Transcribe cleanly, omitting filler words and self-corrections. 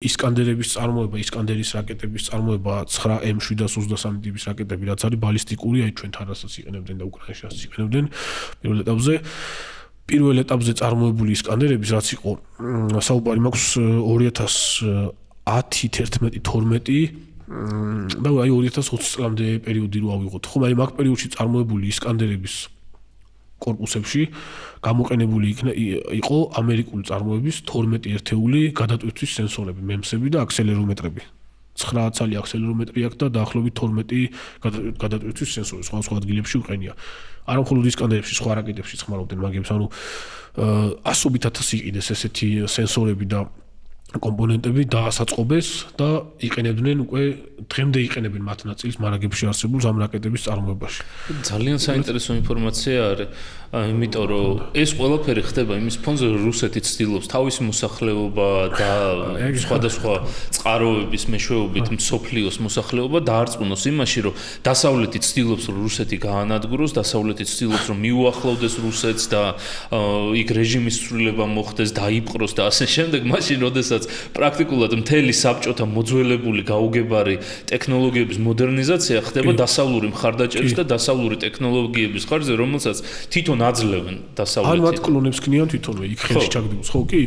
ისკანდერების წარმოება, ისკანდერის რაკეტების წარმოება 9M723 ტიპის რაკეტები, რაც არის ბალისტიკური, აი ჩვენთან რასაც იყენებდნენ და უკრაინაშიც იყენებდნენ პირველ ეტაპზე. პირველ ეტაპზე წარმოებული ისკანდერების რაც იყო საუბარი მაქვს 2010-11-12 და აი 2020 წლამდე პერიოდი რო ავიღოთ. ხომ აი მაგ პერიოდში წარმოებული ისკანდერების კორპუსებში გამოყენებული იყო ამერიკული წარმოების 12 ერთეული გადატვირთვის სენსორები, მემსები და აქსელერომეტრები. 9 ცალი აქსელერომეტრი აქვს და დაახლოებით 12 გადატვირთვის სენსორი სხვა ადგილებში უყენია. არა მხოლოდ ისკანდერებში, სხვა რაკეტებში ხმარობდნენ მაგებს, ანუ ასობით ათასი იყიდეს ესეთი სენსორები და კომპონენტები დაასაწყობეს და იყენებდნენ უკვე დღემდე იყენებენ მათ ნაწილს მარაგებში არსებულ ამ რაკეტების წარმოებაში. ძალიან საინტერესო ინფორმაცია არის, იმიტომ რომ ეს ყველაფერი ხდება იმის ფონზე, რომ რუსეთი ცდილობს თავისი მოსახლეობა და სხვადასხვა წყაროების მეშვეობით მსოფლიოს მოსახლეობა დაარწმუნოს იმაში, რომ დასავლეთი ცდილობს, რომ რუსეთი გაანადგუროს, დასავლეთი ცდილობს, რომ მიუახლოვდეს რუსეთს და იქ რეჟიმის ცვლილება მოხდეს, დაიპყროს და ასე შემდეგ, მაშინ როდესაც პრაქტიკულად მთელი საბჭოთა მოძველებული გაუგებარი ტექნოლოგიების მოდერნიზაცია ხდება დასავლური მხარდაჭერის და დასავლური ტექნოლოგიების ხარჯზე, რომელსაც თვითონ აძლევენ დასავლეთი. ან მათ კლონებს ქნიან თვითონვე იქ ხელში ჩაგდებოს, ხო, კი.